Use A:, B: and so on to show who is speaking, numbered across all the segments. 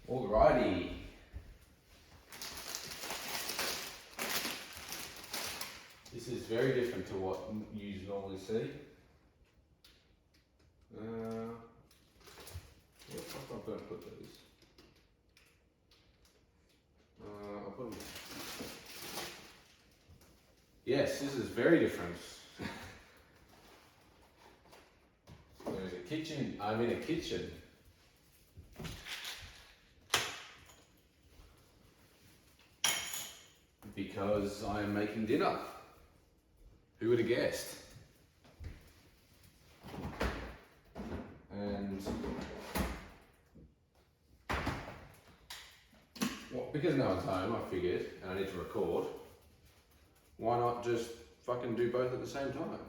A: Alrighty. This is very different to what you normally see. Where the fuck am I going to put these? I'll put them. Yes, this is very different. There's a kitchen. I'm in a kitchen. Because I'm making dinner. Who would have guessed? And well, because no one's home, I figured, and I need to record, why not just fucking do both at the same time?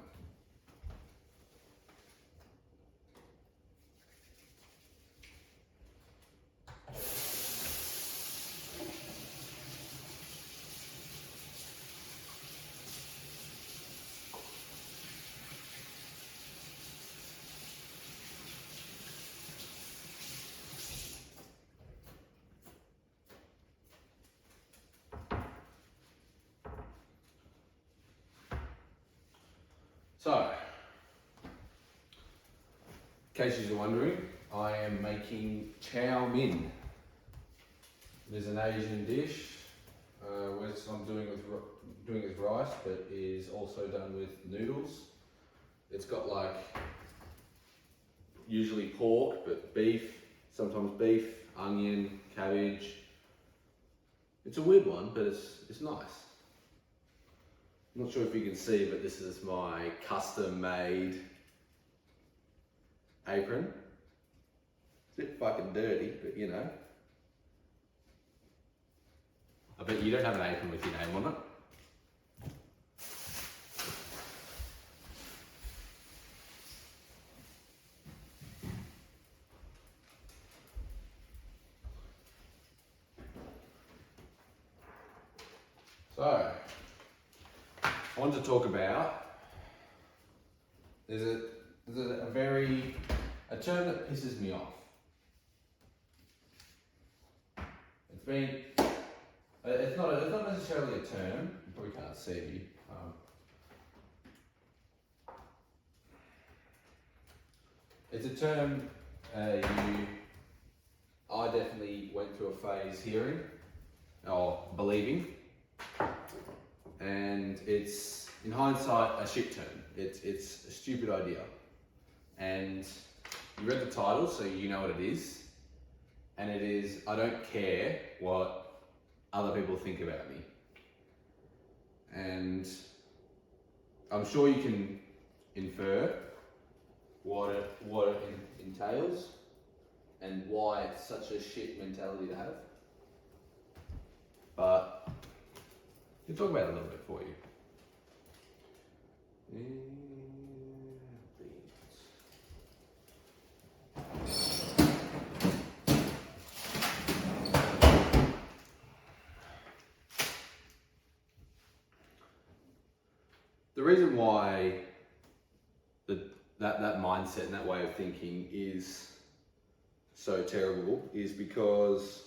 A: So, in case you're wondering, I am making chow mein. It is an Asian dish, which I'm doing with rice, but is also done with noodles. It's got like usually pork, but beef, sometimes beef, onion, cabbage. It's a weird one, but it's nice. I'm not sure if you can see, but this is my custom made apron. It's a bit fucking dirty, but you know. I bet you don't have an apron with your name on it. So, I want to talk about, there's a term that pisses me off. It's not necessarily a term, you probably can't see me. It's a term I definitely went through a phase hearing, or believing, and it's, in hindsight, a shit term. It's a stupid idea. And you read the title, so you know what it is. And it is, I don't care what other people think about me. And I'm sure you can infer what it entails and why it's such a shit mentality to have. But we'll talk about it a little bit for you. The reason why that mindset and that way of thinking is so terrible is because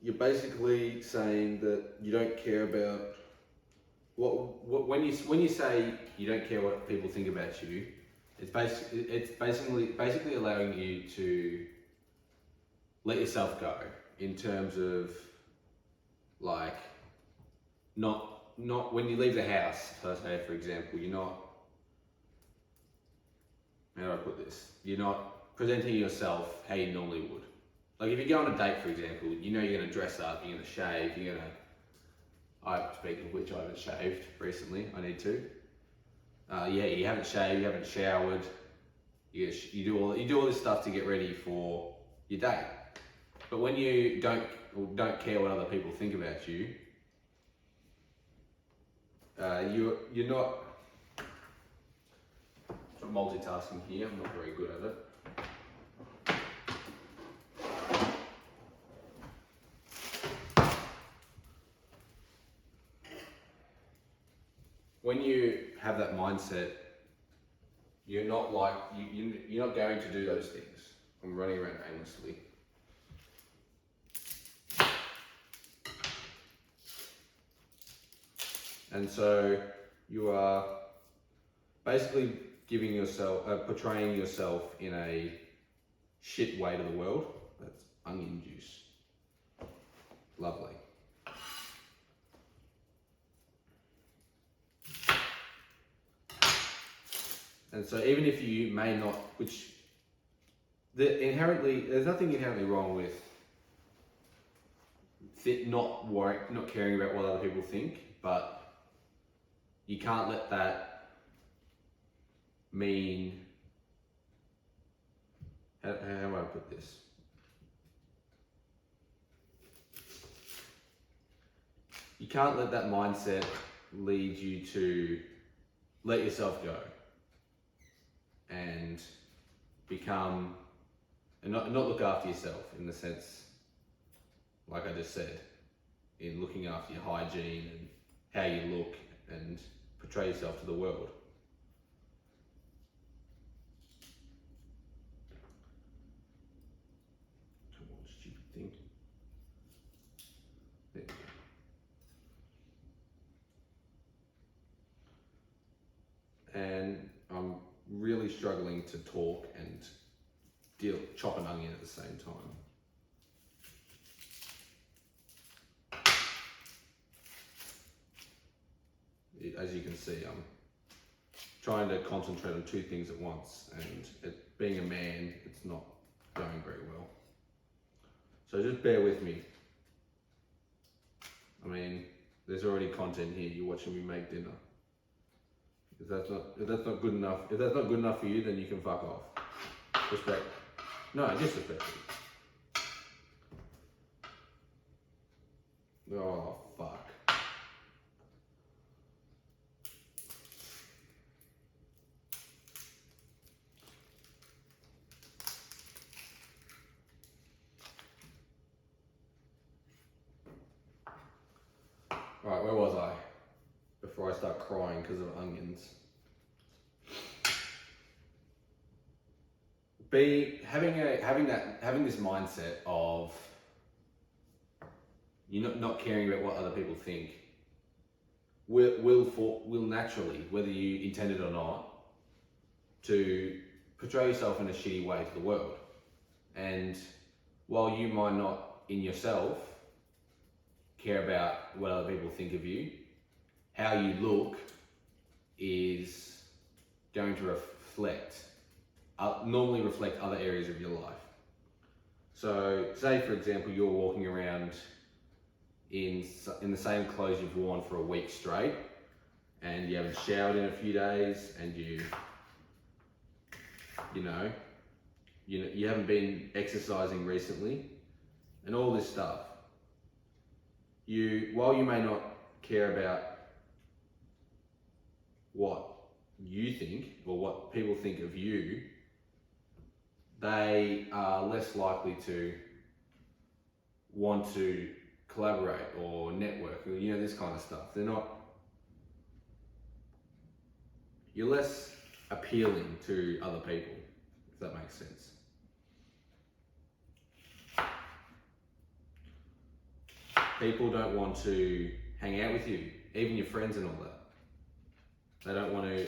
A: you're basically saying that you don't care about when you say you don't care what people think about you, it's basically allowing you to let yourself go in terms of like not when you leave the house, per se, for example, you're not, how do I put this? You're not presenting yourself how you normally would. Like if you go on a date, for example, you know you're going to dress up, you're going to shave, speaking of which, I haven't shaved recently, I need to. You haven't shaved, you haven't showered, you do all this stuff to get ready for your date. But when you don't care what other people think about you, you're not multitasking here, I'm not very good at it. When you have that mindset, you're not going to do those things. I'm running around aimlessly. And so you are basically portraying yourself in a shit way to the world. That's onion juice. Lovely. And so even if you may not, there's nothing inherently wrong with not caring about what other people think, but you can't let that mean, how do I put this? You can't let that mindset lead you to let yourself go and not look after yourself in the sense, like I just said, in looking after your hygiene and how you look and portray yourself to the world. Come on, stupid thing. There we go. And I'm really struggling to talk and chop an onion at the same time. As you can see, I'm trying to concentrate on two things at once, and being a man, it's not going very well. So just bear with me. I mean, there's already content here. You're watching me make dinner. If that's not good enough for you, then you can fuck off. Respect. No, disrespect. Oh, fuck. Alright, where was I? Before I start crying because of onions. Having this mindset of you're not caring about what other people think will naturally, whether you intend it or not, to portray yourself in a shitty way to the world. And while you might not in yourself care about what other people think of you, how you look is going to normally reflect other areas of your life. So say for example you're walking around in the same clothes you've worn for a week straight, and you haven't showered in a few days, and you haven't been exercising recently, and all this stuff. While you may not care about what you think or what people think of you, they are less likely to want to collaborate or network, or this kind of stuff. You're less appealing to other people, if that makes sense. People don't want to hang out with you, even your friends and all that. They don't want to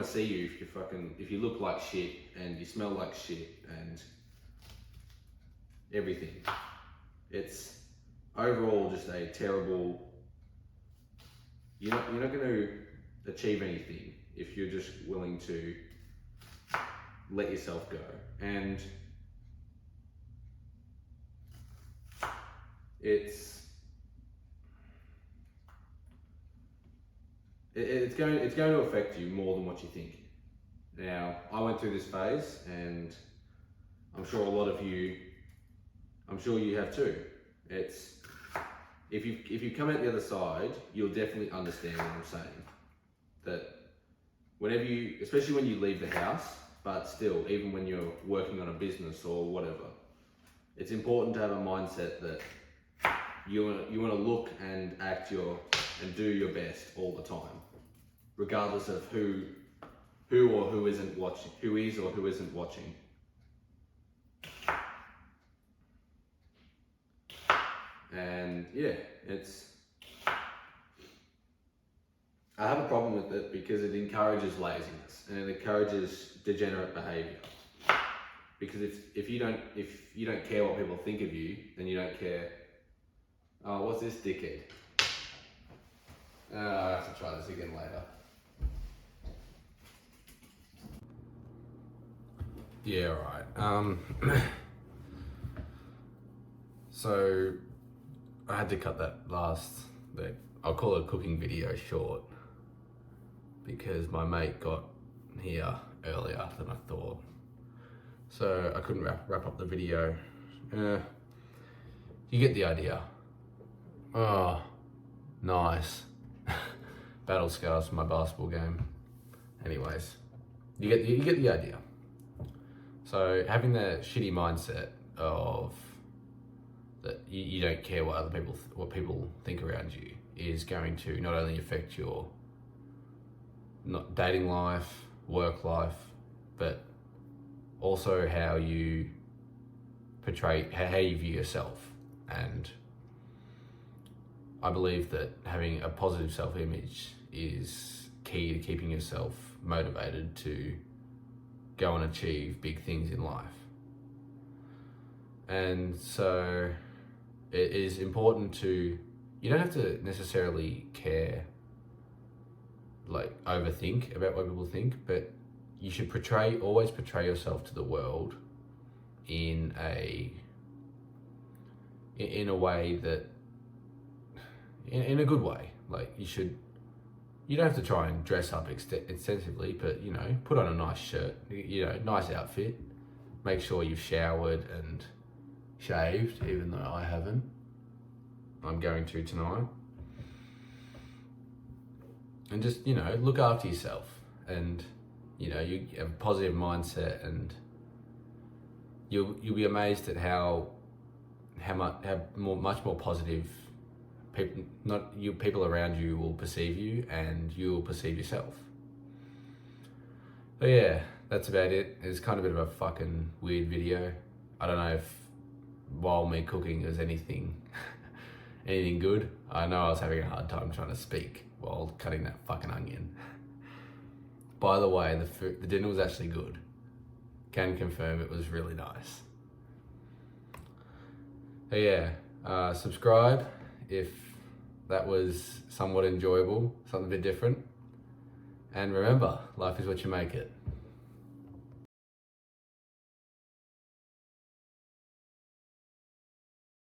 A: see you if you look like shit and you smell like shit and everything. It's overall just a terrible. You're not going to achieve anything if you're just willing to let yourself go. And it's going to affect you more than what you think. Now, I went through this phase, and I'm sure you have too. It's if you come out the other side, you'll definitely understand what I'm saying. That especially when you leave the house, but still, even when you're working on a business or whatever, it's important to have a mindset that you want to look and act and do your best all the time, regardless of who or who isn't watching, who is or who isn't watching. And yeah, it's I have a problem with it because it encourages laziness and it encourages degenerate behaviour. Because if you don't care what people think of you, then you don't care. Oh, what's this dickhead? I have to try this again later. Yeah, right. So I had to cut that I'll call it a cooking video short because my mate got here earlier than I thought. So I couldn't wrap up the video. You get the idea. Oh, nice. Battle scars from my basketball game. Anyways, you get the idea. So having that shitty mindset of that you don't care what people think around you is going to not only affect your not dating life, work life, but also how you portray, how you view yourself. And I believe that having a positive self-image is key to keeping yourself motivated to go and achieve big things in life. And so it is important to, you don't have to necessarily care, like overthink about what people think, but you should always portray yourself to the world in a way that, in a good way. Like you don't have to try and dress up extensively, but put on a nice shirt, nice outfit, make sure you've showered and shaved, even though I haven't. I'm going to tonight. And just, look after yourself and, you have a positive mindset, and you'll be amazed at how much more positive people around you will perceive you, and you'll perceive yourself. So yeah, that's about it. It's kind of a bit of a fucking weird video. I don't know if while me cooking is anything good. I know I was having a hard time trying to speak while cutting that fucking onion. By the way, the dinner was actually good. Can confirm it was really nice. So yeah, subscribe if that was somewhat enjoyable, something a bit different. And remember, life is what you make it.